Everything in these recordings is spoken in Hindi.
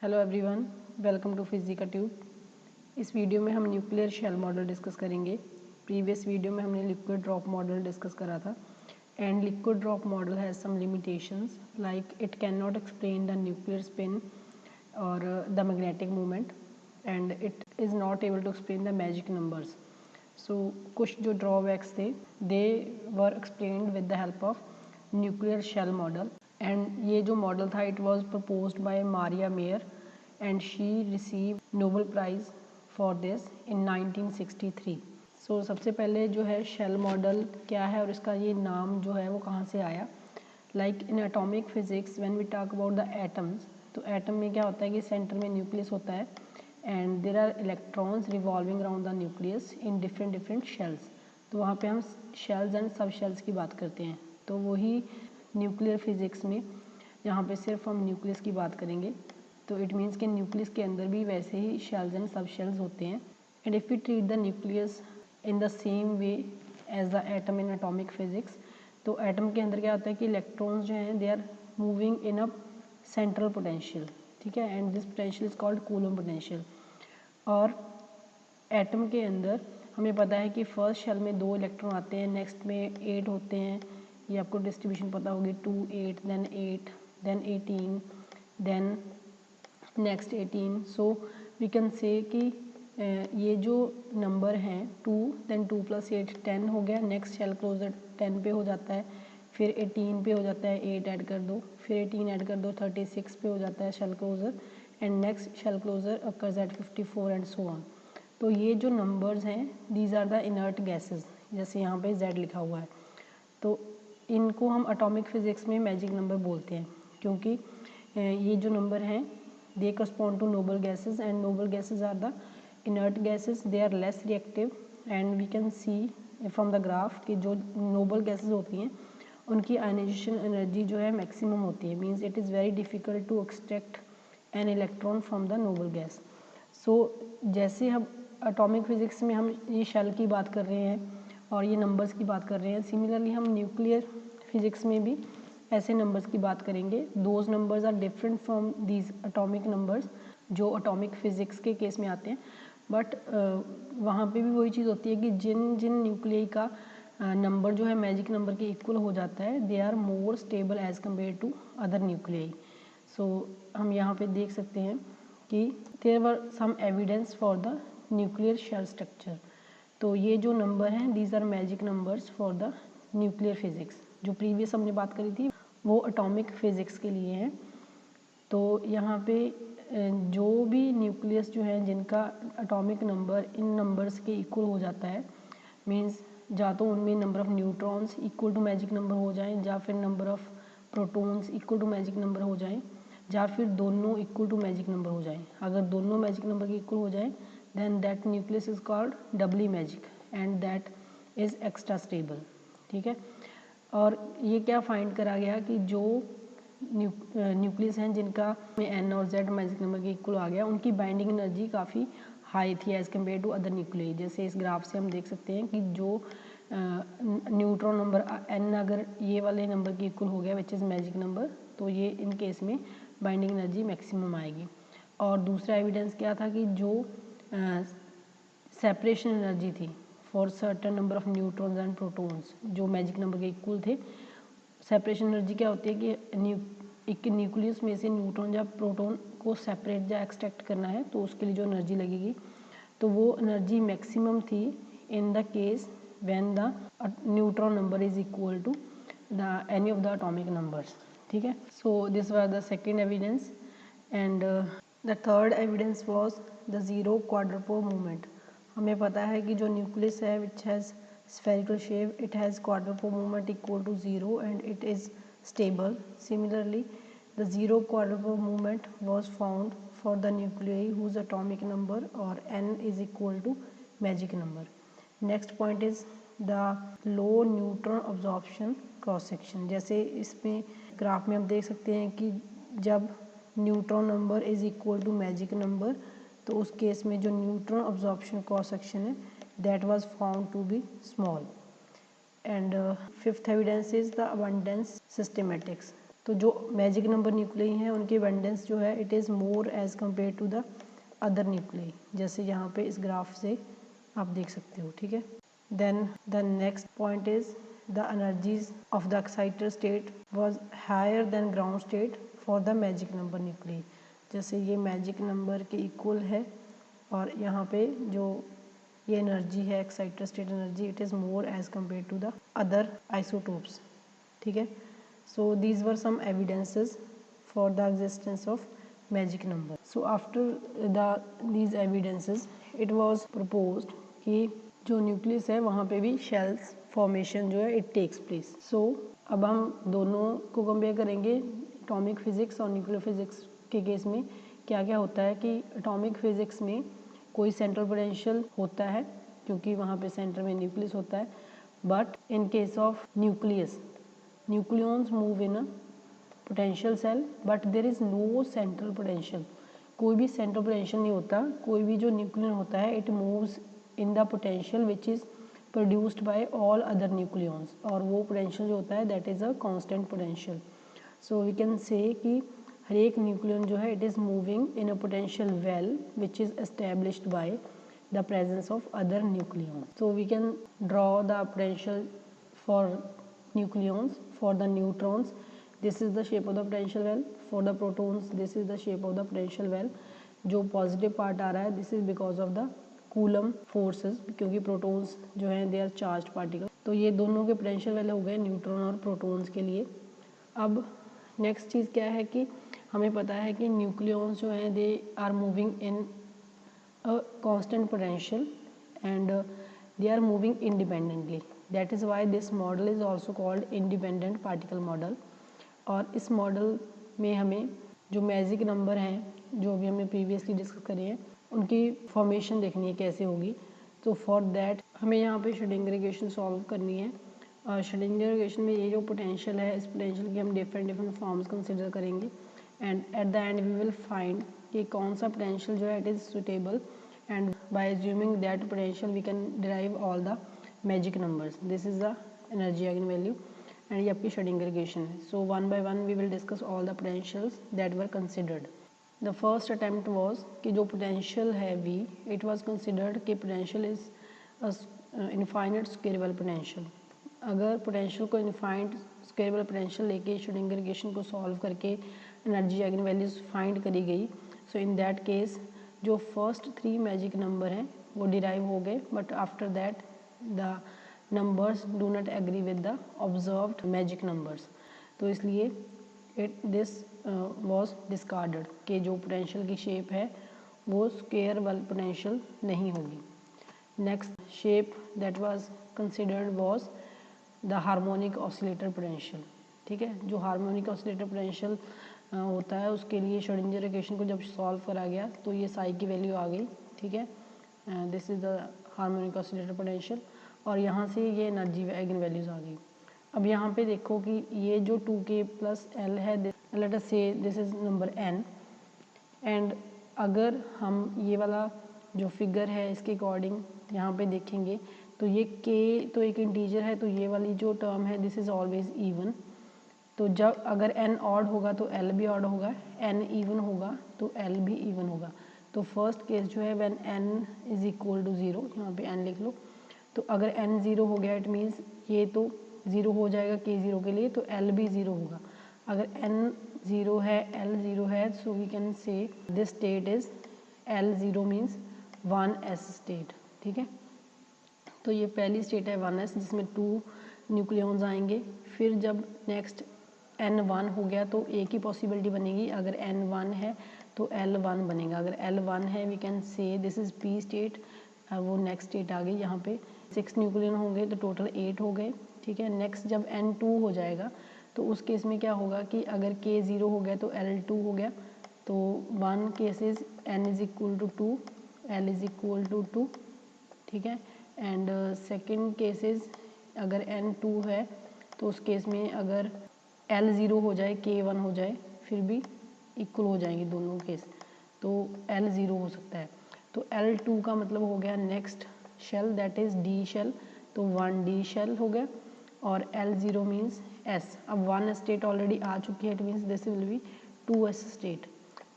Hello everyone, welcome to Physica tube. इस वीडियो में हम न्यूक्लियर शेल मॉडल डिस्कस करेंगे। प्रीवियस वीडियो में हमने लिक्विड ड्रॉप मॉडल डिस्कस करा था and liquid drop model has some limitations like it can not explain the nuclear spin और the magnetic moment and it is not able to explain the magic numbers. So कुछ जो ड्रॉबैक्स थे they were explained with the help of nuclear shell model. And ये जो मॉडल था it was proposed by Maria mayor and she receive Nobel prize for this in 1963। सो सबसे पहले जो है शेल मॉडल क्या है और इसका ये नाम जो है वो कहाँ से आया। Like in atomic physics when we talk about the atoms, तो एटम में क्या होता है कि सेंटर में न्यूक्लियस होता है and there are electrons revolving around the nucleus in different shells. तो वहाँ पे हम शेल्स एंड सब शेल्स की बात करते हैं। तो वही न्यूक्लियर फिजिक्स में यहाँ पे सिर्फ हम न्यूक्लियस की बात करेंगे। तो इट मीन्स कि न्यूक्लियस के अंदर भी वैसे ही शेल्स एंड सब शेल्स होते हैं। And if we treat the nucleus in the same way as the atom in atomic physics, तो एटम के अंदर क्या होता है कि इलेक्ट्रॉन्स जो हैं they are moving in a central potential, ठीक है, and this potential is called Coulomb potential. और एटम के अंदर हमें पता है कि फर्स्ट शेल में 2 इलेक्ट्रॉन आते हैं, नेक्स्ट में 8 होते हैं। ये आपको डिस्ट्रीब्यूशन पता होगी, 2 8 then 18 then next 18। So we can say कि ये जो नंबर हैं 2 देन 2 + 8 10 हो गया। नेक्स्ट शेल क्लोजर 10 पे हो जाता है, फिर 18 पे हो जाता है, 8 ऐड कर दो, फिर 18 ऐड कर दो, 36 पे हो जाता है shell closure and next shell closure occurs at 54 and so on. तो ये जो नंबर्स हैं these are the inert gases, जैसे यहाँ पे Z लिखा हुआ है। तो इनको हम एटॉमिक फिजिक्स में मैजिक नंबर बोलते हैं क्योंकि ये जो नंबर हैं they correspond to noble gases and noble gases are the inert gases, they are less reactive and we can see from the graph कि जो नोबल गैसेस होती हैं उनकी आयनाइजेशन एनर्जी जो है मैक्सिमम होती है। Means it is very difficult to extract an electron from the noble gas. So जैसे हम एटॉमिक फिजिक्स में हम ये शेल की बात कर रहे हैं और ये नंबर्स की बात कर रहे हैं, सिमिलरली हम न्यूक्लियर फिजिक्स में भी ऐसे नंबर्स की बात करेंगे। Those numbers are different from these atomic numbers जो एटॉमिक फिजिक्स के केस में आते हैं। बट वहाँ पे भी वही चीज़ होती है कि जिन जिन न्यूक्लियाई का नंबर जो है मैजिक नंबर के इक्वल हो जाता है they are more stable as compare to other nuclei. So हम यहाँ पे देख सकते हैं कि there were some evidence for the nuclear shell structure. तो ये जो नंबर हैं these are magic numbers for the nuclear physics. जो प्रीवियस हमने बात करी थी वो एटॉमिक फिजिक्स के लिए हैं। तो यहाँ पे जो भी न्यूक्लियस जो है जिनका एटॉमिक नंबर इन नंबर्स के इक्वल हो जाता है, मींस या तो उनमें number of neutrons equal to magic number हो जाएं या फिर number of protons equal to magic number हो जाएं या फिर दोनों इक्वल टू मैजिक नंबर हो जाएं। अगर दोनों मैजिक नंबर के इक्वल हो जाएं then that nucleus is called doubly magic and that is extra stable, ठीक है। और ये क्या फाइंड करा गया कि जो न्यूक्लियस हैं जिनका में N और Z मैजिक नंबर के इक्वल आ गया उनकी बाइंडिंग एनर्जी काफ़ी हाई थी as compare to other nuclei. जैसे इस ग्राफ से हम देख सकते हैं कि जो न्यूट्रॉन नंबर N अगर ये वाले नंबर के इक्वल हो गया विच इज़ मैजिक नंबर, तो ये इन केस में बाइंडिंग एनर्जी मैक्सिमम आएगी। और दूसरा एविडेंस क्या था कि जो सेपरेशन एनर्जी थी for certain number of neutrons and protons जो मैजिक नंबर के इक्वल थे। सेपरेशन एनर्जी क्या होती है कि एक न्यूक्लियस में से न्यूट्रॉन या प्रोटॉन को सेपरेट या एक्सट्रैक्ट करना है तो उसके लिए जो एनर्जी लगेगी तो वो एनर्जी मैक्सिमम थी in the case when the neutron number is equal to the any of the atomic numbers, ठीक है। So this was the second evidence and the third evidence was the zero quadrupole movement. हमें पता है कि जो न्यूक्लियस है which has spherical shape, it has quadrupole movement equal to 0 and it is stable. Similarly, the zero quadrupole movement was found for the nuclei whose atomic number or n is equal to magic number. Next point is the low neutron absorption cross section. जैसे इसमें ग्राफ में हम देख सकते हैं कि जब neutron number is equal to magic number तो उस केस में जो न्यूट्रॉन अब्जॉर्प्शन क्रॉस सेक्शन है that was found to be small. And fifth evidence is the abundance systematics. तो जो मैजिक नंबर न्यूक्लियाई हैं उनकी अबंडेंस जो है it is more as compare to the other nuclei, जैसे यहाँ पे इस ग्राफ से आप देख सकते हो, ठीक है। Then the next point is the energies of the excited state was higher than ground state for the magic number nuclei. जैसे ये मैजिक नंबर के इक्वल है और यहाँ पे जो ये एनर्जी है excited state energy it is more as compare to the other isotopes, ठीक है। So these were some evidences for the existence of magic number. So after these evidences it was proposed कि जो न्यूक्लियस है वहाँ पे भी शेल्स फॉर्मेशन जो है इट टेक्स प्लेस। सो अब हम दोनों को कंपेयर करेंगे, एटॉमिक फिजिक्स और न्यूक्लियर फिजिक्स के केस में क्या क्या होता है कि एटॉमिक फिजिक्स में कोई सेंट्रल पोटेंशियल होता है क्योंकि वहाँ पे सेंटर में न्यूक्लियस होता है, but in case of nucleus nucleons move in a potential cell but there is no central potential. कोई भी सेंट्रल पोटेंशियल नहीं होता, कोई भी जो न्यूक्लियन होता है it moves in the potential which is produced by all other nucleons, और वो पोटेंशियल जो होता है that is a constant potential. So we can say कि हर एक न्यूक्लियन जो है it is moving in a potential well which is established by the presence of other nucleons. So we can draw the potential for nucleons, for the neutrons this is the shape of the potential well, for the protons this is the shape of the potential well। जो पॉजिटिव पार्ट आ रहा है this is because of the coulomb forces, क्योंकि प्रोटॉन्स जो हैं दे आर चार्ज पार्टिकल। तो ये दोनों के पोटेंशियल वेल हो गए न्यूट्रॉन और प्रोटॉन्स के लिए। अब नेक्स्ट चीज़ क्या है कि हमें पता है कि न्यूक्लियॉन्स जो हैं they are moving in a constant potential and they are moving independently, that is why this model is also called independent particle model। और इस मॉडल में हमें जो मैजिक नंबर हैं जो अभी हमने प्रीवियसली डिस्कस करे हैं उनकी फॉर्मेशन देखनी है कैसे होगी। तो फॉर दैट हमें यहाँ पे श्रोडिंगर इक्वेशन सॉल्व करनी है, और श्रोडिंगर इक्वेशन में ये जो पोटेंशियल है इस पोटेंशियल की हम डिफरेंट फॉर्म्स कंसिडर करेंगे and at the end we will find कि कौन सा पोटेंशियल जो है it is suitable, and by assuming that potential we can derive all the magic numbers। this is the energy eigenvalue and ये आपकी श्रोडिंगर इक्वेशन है। so one by one we will discuss all the potentials that were considered। the first attempt was कि जो potential है V it was considered कि potential is a infinite squarable potential। अगर potential को infinite squarable potential लेके श्रोडिंगर इक्वेशन को सॉल्व करके एनर्जी eigenvalues फाइंड करी गई, so in that case जो फर्स्ट 3 मैजिक नंबर हैं वो डिराइव हो गए, but after that the numbers do not agree with the observed magic numbers. तो इसलिए दिस वाज डिस्कार्डेड कि जो पोटेंशियल की शेप है वो स्क्वायर वाल पोटेंशियल नहीं होगी। Next shape that was considered was the harmonic oscillator potential. ठीक है, जो हार्मोनिक ऑसिलेटर पोटेंशियल होता है उसके लिए श्रोडिंगर इक्वेशन को जब सॉल्व करा गया तो ये साई की वैल्यू आ गई। ठीक है, this is the harmonic oscillator potential, और यहाँ से ये एनर्जी आइगन वैल्यूज आ गई। अब यहाँ पे देखो कि ये जो 2k + L है, लेट अस से this is number n, and अगर हम ये वाला जो फिगर है इसके अकॉर्डिंग यहाँ पे देखेंगे तो ये k तो एक इंटीजर है, तो ये वाली जो टर्म है दिस इज ऑलवेज इवन। तो जब अगर n ऑड होगा तो L भी ऑड होगा, n इवन होगा तो L भी इवन होगा। तो फर्स्ट केस जो है when n is equal to 0, यहाँ पे n लिख लो। तो अगर n 0 हो गया इट मीन्स ये तो 0 हो जाएगा k 0 के लिए, तो L भी 0 होगा। अगर n 0 है L 0 है, so we can say this state is L 0 means 1s state. ठीक है, तो ये पहली स्टेट है 1s जिसमें 2 न्यूक्लियॉन्स आएंगे। फिर जब नेक्स्ट n 1 हो गया तो एक ही पॉसिबिलिटी बनेगी, अगर n 1 है तो L 1 बनेगा। अगर L 1 है we can say this is p state, वो नेक्स्ट स्टेट आ गई। यहाँ पे 6 न्यूक्लियन होंगे तो टोटल 8 हो गए। ठीक है, नेक्स्ट जब n 2 हो जाएगा तो उस केस में क्या होगा कि अगर k 0 हो गया तो L 2 हो गया। तो 1 cases n is equal to 2, L is equal to 2। ठीक है, एंड सेकेंड केसेस अगर n 2 है तो उस केस में अगर L 0 हो जाए k 1 हो जाए फिर भी इक्वल हो जाएंगे दोनों केस, तो L 0 हो सकता है। तो L 2 का मतलब हो गया next shell that is D shell, तो 1D शेल हो गया। और L0 मीन्स S। अब 1 स्टेट ऑलरेडी आ चुकी है, it means this will be 2S state.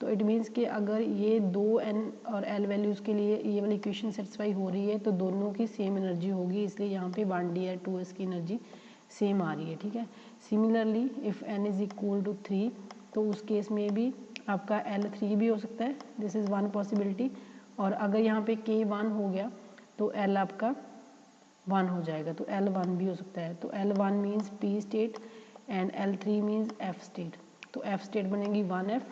तो इट मीन्स कि अगर ये 2N और L वैल्यूज़ के लिए ये वाली इक्वेशन सेटिस्फाई हो रही है तो दोनों की सेम एनर्जी होगी, इसलिए यहाँ पे 1D और 2S की एनर्जी सेम आ रही है, ठीक है। Similarly if N is equal to 3 तो उस केस में भी आपका L3 भी हो सकता है, दिस इज़ वन पॉसिबिलिटी। और अगर यहाँ पे K 1 हो गया तो L आपका 1 हो जाएगा, तो L1 भी हो सकता है। तो L1 means P state and L3 means F state. तो F स्टेट बनेगी 1F,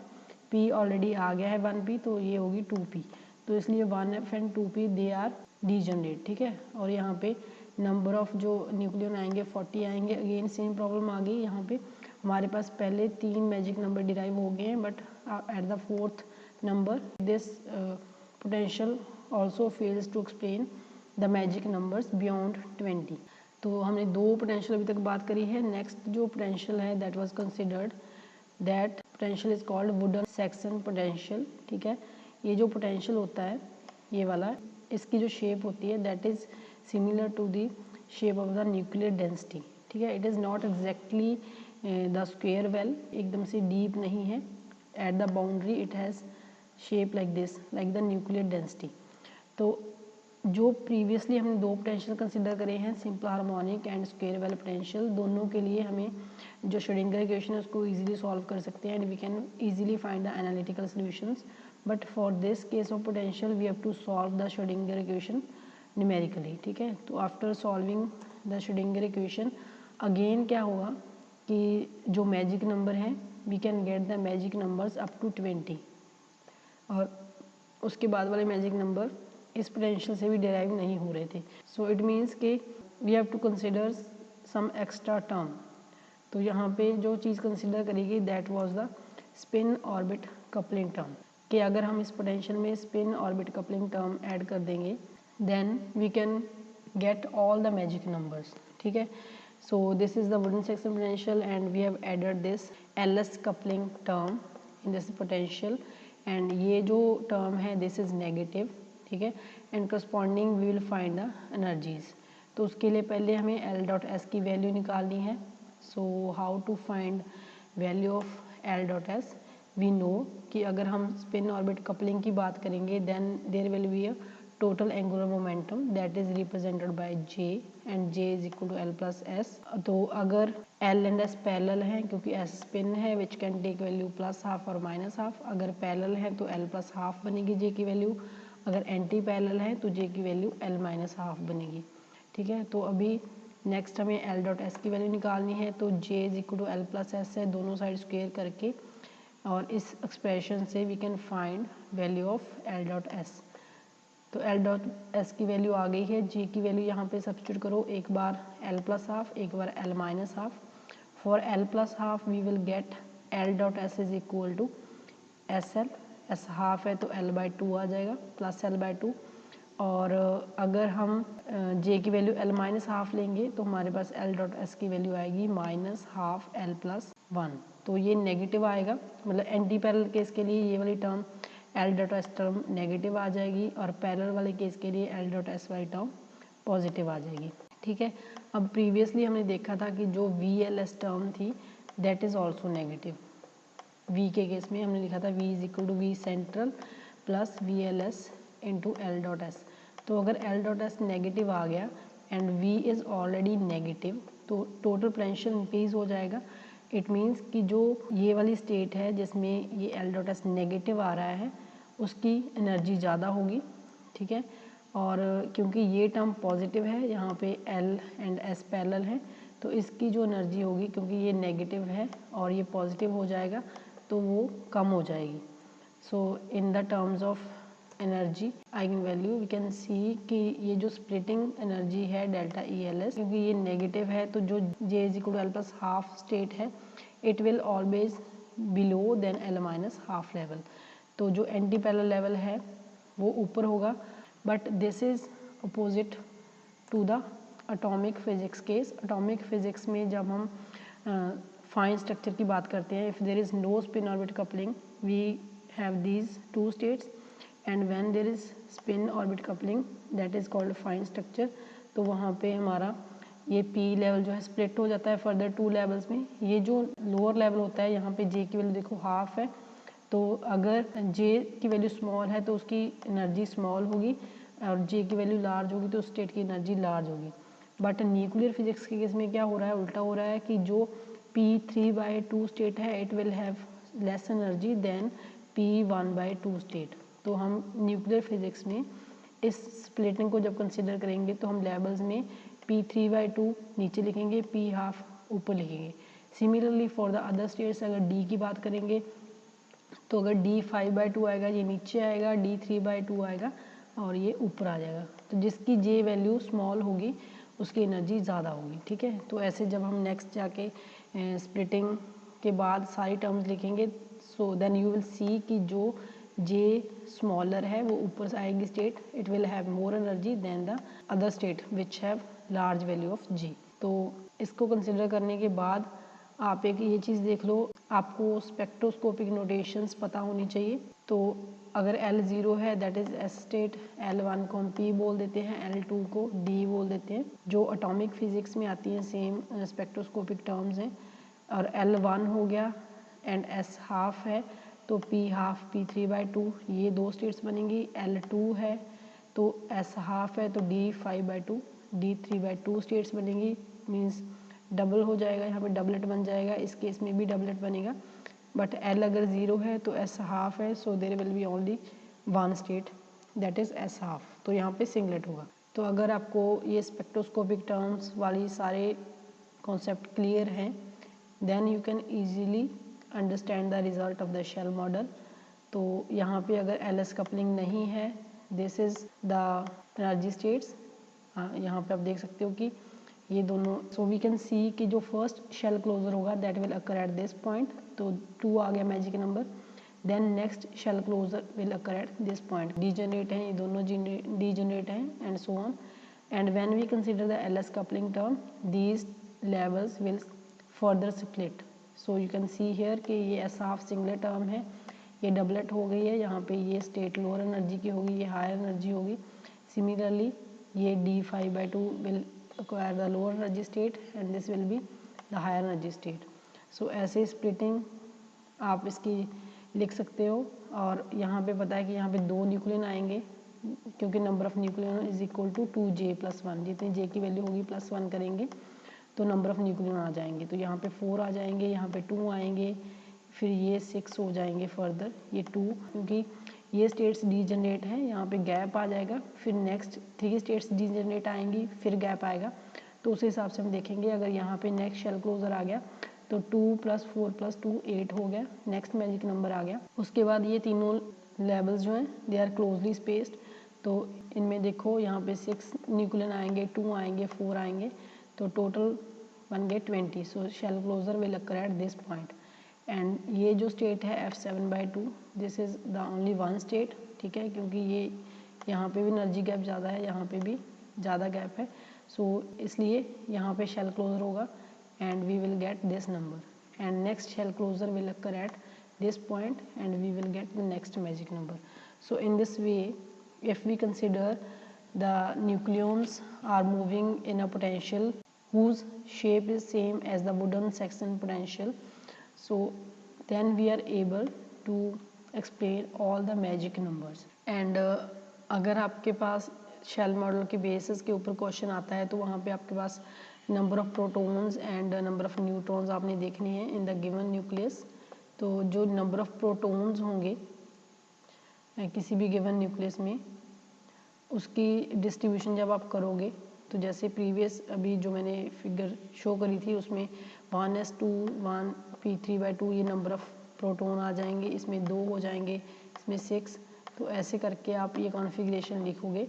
P ऑलरेडी आ गया है 1P, तो ये होगी 2P। तो इसलिए 1F and 2P they are degenerate, ठीक है। और यहाँ पे नंबर ऑफ जो न्यूक्लियन आएंगे 40 आएंगे। अगेन सेम प्रॉब्लम आ गई, यहाँ पे हमारे पास पहले 3 मैजिक नंबर डिराइव हो गए हैं, but at the 4th number this potential also fails to explain the magic numbers beyond 20। तो हमने 2 पोटेंशियल अभी तक बात करी है। नेक्स्ट जो पोटेंशियल है that was considered, that potential is called wooden Saxon potential, ठीक है। ये जो पोटेंशियल होता है ये वाला, इसकी जो शेप होती है that is similar to the shape of the nuclear density, ठीक है। It is not exactly the square well, एकदम से डीप नहीं है। At the boundary it has shape like this, like the nuclear density. तो जो प्रीवियसली हमने 2 पोटेंशियल कंसिडर करे हैं, simple harmonic and square well potential, दोनों के लिए हमें जो श्रोडिंगर इक्वेशन है उसको इजीली सॉल्व कर सकते हैं and we can easily find the analytical solutions. But for this case of potential we have to solve the Schrodinger equation numerically, ठीक है। तो after solving the Schrodinger equation again क्या होगा कि जो मैजिक नंबर हैं we can get the magic numbers up to 20, और उसके बाद वाले मैजिक नंबर इस पोटेंशियल से भी डिराइव नहीं हो रहे थे। सो इट मीन्स कि we have to consider some extra term. तो यहाँ पे जो चीज़ कंसिडर करेगी that was the spin orbit coupling term, कि अगर हम इस पोटेंशियल में spin orbit coupling term add कर देंगे then we can get all the magic numbers, ठीक है। So this is the Woods Saxon potential and we have added this LS coupling term in this potential, and ये जो टर्म है दिस इज़ नेगेटिव, ठीक है। And corresponding we will find the energies. तो उसके लिए पहले हमें L.S की वैल्यू निकालनी है। So how to find value of L.S? We know कि अगर हम स्पिन ऑर्बिट कपलिंग की बात करेंगे then there will be a total angular momentum that is represented by J and J is equal to L+S। तो अगर L एंड S पैरेलल हैं, क्योंकि S स्पिन है विच कैन टेक वैल्यू +½ और -½ अगर पैरेलल है तो L+½ बनेगी J की वैल्यू, अगर एंटी पैरेलल है तो J की वैल्यू L-½ बनेगी, ठीक है। तो अभी नेक्स्ट हमें L.S की वैल्यू निकालनी है, तो J is equal to L+S है, दोनों साइड स्क्वेयर करके, और इस एक्सप्रेशन से we can find value of L.S। तो L.S की वैल्यू आ गई है, J की वैल्यू यहाँ पे सब्स्टिट्यूट करो, एक बार L+½ एक बार L-½ for L+½ we will get L.S is equal to SL, S½ है तो L/2 आ जाएगा प्लस L/2, और अगर हम J की वैल्यू L-½ लेंगे तो हमारे पास L.S की वैल्यू आएगी -½ L+1। तो ये नेगेटिव आएगा, मतलब एंटी पैरेलल केस के लिए ये वाली टर्म L.S टर्म नेगेटिव आ जाएगी, और पैरेलल वाले केस के लिए L.S वाली टर्म पॉजिटिव आ जाएगी, ठीक है। अब प्रीवियसली हमने देखा था कि जो VLS टर्म थी that is also negative. V के केस में हमने लिखा था V is equal to V central plus VLS into L.S। तो अगर L.S नेगेटिव आ गया and V is already negative तो टोटल पोटेंशियल इंक्रीज हो जाएगा। इट मीन्स कि जो ये वाली स्टेट है जिसमें ये L.S नेगेटिव आ रहा है उसकी एनर्जी ज़्यादा होगी, ठीक है। और क्योंकि ये टर्म पॉजिटिव है, यहाँ पे L एंड S पैरेलल है, तो इसकी जो एनर्जी होगी क्योंकि ये नेगेटिव है और ये पॉजिटिव हो जाएगा तो वो कम हो जाएगी। So in the terms of energy eigen value we can see कि ये जो स्प्लिटिंग एनर्जी है डेल्टा ELS, क्योंकि ये नेगेटिव है तो जो J is equal to L+½ state है it will always below than L-½ level. तो जो एंटी पैरेलल लेवल है वो ऊपर होगा, but this is opposite to the atomic physics case. Atomic physics में जब हम फाइन स्ट्रक्चर की बात करते हैं, if there is no spin orbit coupling we have these 2 states, and when there is spin orbit coupling that is called fine structure. तो वहाँ पे हमारा ये पी लेवल जो है स्प्लिट हो जाता है फर्दर 2 लेवल्स में। ये जो लोअर लेवल होता है यहाँ पे जे की वैल्यू देखो हाफ है, तो अगर जे की वैल्यू स्मॉल है तो उसकी एनर्जी स्मॉल होगी, और जे की वैल्यू लार्ज होगी तो स्टेट की एनर्जी लार्ज होगी। बट न्यूक्लियर फिजिक्स के केस में क्या हो रहा है, उल्टा हो रहा है कि जो P3/2 स्टेट है it will have less energy than P1/2 state. तो हम न्यूक्लियर फिजिक्स में इस स्प्लिटिंग को जब कंसिडर करेंगे तो हम लेवल्स में P3/2 नीचे लिखेंगे, P½ ऊपर लिखेंगे। Similarly for the other states अगर डी की बात करेंगे तो अगर D5/2 आएगा ये नीचे आएगा, D3/2 आएगा और ये ऊपर आ जाएगा। तो जिसकी जे वैल्यू स्मॉल होगी उसकी एनर्जी ज़्यादा होगी, ठीक है। तो ऐसे जब हम नेक्स्ट जाके स्प्लिटिंग के बाद सारी टर्म्स लिखेंगे so then you will see कि जो जे स्मॉलर है वो ऊपर से आएगी state, it will have more energy than the other state which have large value of G. तो इसको कंसिडर करने के बाद आप एक ये चीज़ देख लो, आपको स्पेक्ट्रोस्कोपिक नोटेशंस पता होनी चाहिए। तो अगर L0 है that is S state, L1 को हम P बोल देते हैं, L2 को D बोल देते हैं, जो एटॉमिक फिजिक्स में आती हैं सेम स्पेक्ट्रोस्कोपिक टर्म्स हैं। और L1 हो गया एंड S½ है तो P½ P3/2 ये 2 स्टेट्स बनेंगी। L2 है तो S½ है तो D5/2 D3/2 स्टेट्स बनेंगी, मीन्स डबल हो जाएगा, यहाँ पे डबलेट बन जाएगा, इस केस में भी डबलेट बनेगा। बट L अगर 0 है तो S½ है, so there will be only 1 state that is S½ तो यहाँ पे सिंगलेट होगा। तो अगर आपको ये स्पेक्ट्रोस्कोपिक टर्म्स वाली सारे कॉन्सेप्ट क्लियर हैं then you can easily understand the result of the shell model. तो यहाँ पे अगर LS कपलिंग नहीं है this is the energy states, यहाँ पे आप देख सकते हो कि ये दोनों। सो वी कैन सी कि जो फर्स्ट शेल क्लोजर होगा that will occur at this point, तो 2 आ गया magic number. Then next shell closure will occur at this point, degenerate हैं ये दोनों, डीजनरेट हैं and so on. And when we consider the LS coupling term these levels will further split. So you can see here कि ये S½ सिंगलेट टर्म है, ये डबलेट हो गई है, यहाँ पे ये स्टेट लोअर एनर्जी की होगी, ये हायर एनर्जी होगी। सिमिलरली ये D5/2 will acquire the lower energy state and this will be the higher energy state. So ऐसे स्प्लिटिंग आप इसकी लिख सकते हो। और यहाँ पे पता है कि यहाँ पे 2 न्यूक्लियन आएंगे क्योंकि number of nucleon is equal to 2J+1, जितनी J की वैल्यू होगी +1 करेंगे तो नंबर ऑफ न्यूक्लियन आ जाएंगे। तो यहाँ पे 4 आ जाएंगे, यहाँ पे 2 आएंगे, फिर ये 6 हो जाएंगे फर्दर, ये 2 क्योंकि ये स्टेट्स डीजनरेट हैं, यहाँ पे गैप आ जाएगा, फिर नेक्स्ट 3 स्टेट्स डीजनरेट आएंगी, फिर गैप आएगा। तो उस हिसाब से हम देखेंगे अगर यहाँ पे नेक्स्ट शेल क्लोजर आ गया तो 2 + 4 + 2 8 हो गया, नेक्स्ट मैजिक नंबर आ गया। उसके बाद ये तीनों लेवल्स जो हैं दे आर क्लोजली स्पेस्ड, तो इनमें देखो यहाँ पे 6 न्यूक्लियन आएंगे, 2 आएंगे, 4 आएंगे, तो टोटल बन गए 20। So shell closure will occur at this point. And ये जो स्टेट है F7/2 this is the only 1 state, ठीक है, क्योंकि ये यहाँ पे भी एनर्जी गैप ज़्यादा है, यहाँ पे भी ज़्यादा गैप है, सो इसलिए यहाँ पे शेल क्लोजर होगा and we will get this number. And next shell closure will occur at this point and we will get the next magic number. So in this way if we consider the nucleons are moving in a potential whose shape is same as the wooden section potential, so then we are able to explain all the magic numbers. and अगर आपके पास शेल मॉडल के बेसिस के ऊपर क्वेश्चन आता है तो वहाँ पे आपके पास number of protons and number of neutrons आपने देखने हैं इन द गिवन न्यूक्लियस। तो जो नंबर ऑफ प्रोटॉन्स होंगे किसी भी गिवन न्यूक्लियस में उसकी डिस्ट्रीब्यूशन जब आप करोगे तो जैसे प्रीवियस अभी जो मैंने फिगर शो करी थी उसमें 1s2 1 P3/2 ये नंबर ऑफ प्रोटॉन आ जाएंगे, इसमें 2 हो जाएंगे, इसमें 6। तो ऐसे करके आप ये कॉन्फ़िगरेशन लिखोगे,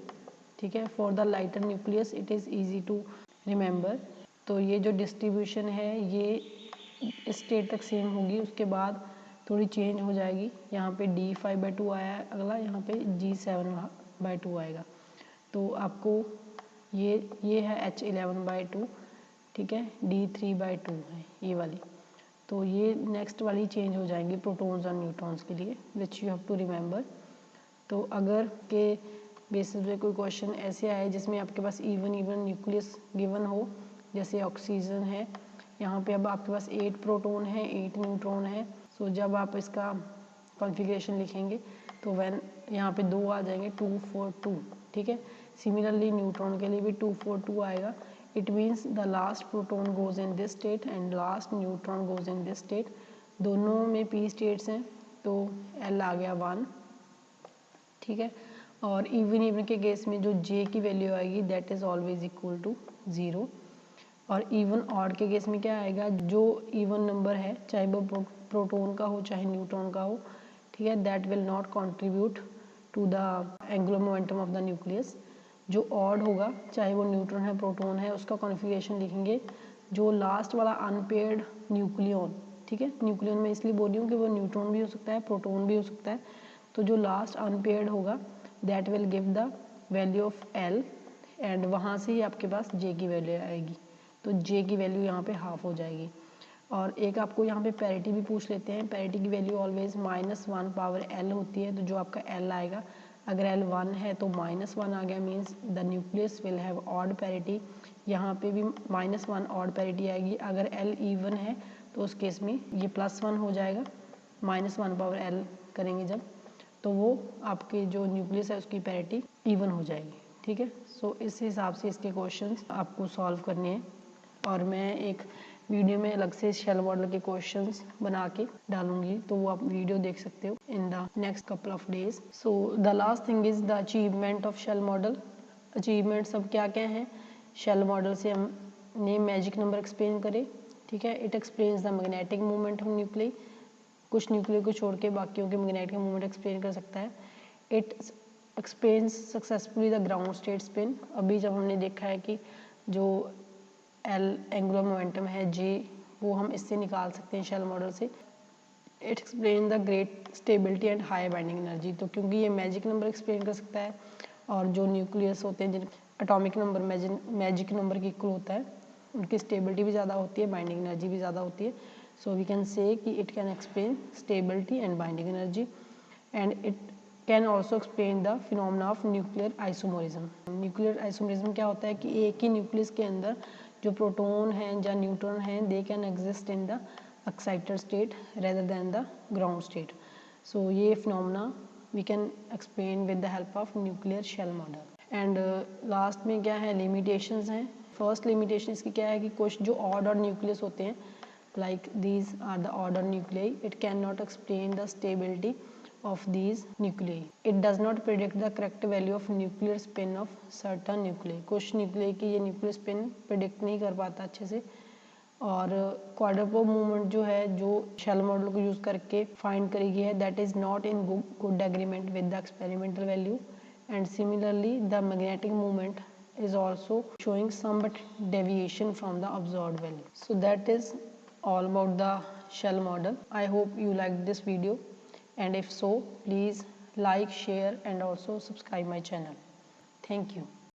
ठीक है। For the lighter nucleus it is easy to remember. तो ये जो डिस्ट्रीब्यूशन है ये इस स्टेट तक सेम होगी, उसके बाद थोड़ी चेंज हो जाएगी। यहाँ पे D5/2 आया है अगला, यहाँ पे G7/2 आएगा। तो आपको ये है H11/2, ठीक है, D3/2 है ये वाली। तो ये नेक्स्ट वाली चेंज हो जाएंगी प्रोटॉन्स और न्यूट्रॉन्स के लिए which you have to remember. तो अगर के बेसिस पे कोई क्वेश्चन ऐसे आए जिसमें आपके पास इवन न्यूक्लियस गिवन हो जैसे ऑक्सीजन है, यहाँ पे अब आपके पास 8 प्रोटॉन है, 8 न्यूट्रॉन है। सो जब आप इसका कॉन्फ़िगरेशन लिखेंगे तो व्हेन यहाँ पे 2 आ जाएंगे, 2 4 2, ठीक है। सिमिलरली न्यूट्रॉन के लिए भी 2 4 2 आएगा। It means the last proton goes in this state and last neutron goes in this state. दोनों में p स्टेट्स हैं तो l आ गया 1, ठीक है। और इवन के केस में जो j की वैल्यू आएगी that is always equal to 0। और इवन ऑड के केस में क्या आएगा, जो इवन नंबर है चाहे वो प्रोटॉन का हो चाहे न्यूट्रॉन का हो, ठीक है, that will not contribute to the angular momentum of the nucleus. जो ऑड होगा चाहे वो न्यूट्रॉन है प्रोटॉन है, उसका कॉन्फ़िगरेशन लिखेंगे जो लास्ट वाला अनपेयर्ड न्यूक्लियन, ठीक है। न्यूक्लियन में इसलिए बोल रही हूँ कि वो न्यूट्रॉन भी हो सकता है, प्रोटॉन भी हो सकता है। तो जो लास्ट अनपेयर्ड होगा that will give the value of l and वहाँ से ही आपके पास j की वैल्यू आएगी। तो j की वैल्यू यहाँ पे हाफ हो जाएगी। और एक आपको यहाँ पे पैरिटी भी पूछ लेते हैं। पैरिटी की वैल्यू ऑलवेज -1 पावर l होती है। तो जो आपका l आएगा, अगर l 1 है तो -1 आ गया, means the nucleus will have odd parity. यहाँ पे भी -1 ऑड पैरिटी आएगी। अगर l इवन है तो उस केस में ये +1 हो जाएगा। -1 पावर l करेंगे जब, तो वो आपके जो न्यूक्लियस है उसकी पैरिटी इवन हो जाएगी, ठीक है। सो इस हिसाब से इसके क्वेश्चंस आपको सॉल्व करने हैं। और मैं एक वीडियो में अलग से शेल मॉडल के क्वेश्चंस बना के डालूंगी, तो वो आप वीडियो देख सकते हो in the next couple of days. So the last thing is the achievement of shell model. Achievement सब क्या क्या हैं शेल मॉडल से? हमने मैजिक नंबर एक्सप्लेन करे, ठीक है। It explains the magnetic movement of nucleus, कुछ न्यूक्लियर को छोड़ के बाकियों के मैग्नेटिक मूवमेंट एक्सप्लेन कर सकता है। It explains successfully the ground state spin. अभी जब हमने देखा है कि जो एल एंगुलर मोमेंटम है जे, वो हम इससे निकाल सकते हैं शेल मॉडल से। It explain the great stability and high binding energy. तो क्योंकि ये मैजिक नंबर एक्सप्लेन कर सकता है और जो न्यूक्लियस होते हैं जिन एटॉमिक नंबर मैजिक नंबर के इक्वल होता है, उनकी स्टेबिलिटी भी ज़्यादा होती है, बाइंडिंग एनर्जी भी ज़्यादा होती है। सो वी कैन से कि it can explain stability and binding energy and it can also explain the phenomena of nuclear isomerism. Nuclear isomerism क्या होता है कि एक ही न्यूक्लियस के अंदर जो प्रोटॉन हैं या न्यूट्रॉन हैं, they can exist in the excited state rather than the ground state. So ये phenomena we can explain with the help of nuclear shell model. And last में क्या है, लिमिटेशंस हैं। फर्स्ट लिमिटेशन इसकी क्या है कि कुछ जो ऑड और न्यूक्लियस होते हैं, like these are the order nuclei, it cannot explain the stability of these nuclei. It does not predict the correct value of nuclear spin of certain nuclei. कुछ न्यूक्लियई की ये न्यूक्लियर स्पिन प्रिडिक्ट नहीं कर पाता अच्छे से। और क्वाड्रुपल मूवमेंट जो है, जो शेल मॉडल को यूज़ करके फाइंड करी गई है, that is not in good agreement with the experimental value. And similarly the magnetic movement is also showing some but deviation from the observed value. So that is all about the shell model. I hope you liked this video, and if so, please like, share and also subscribe my channel. Thank you.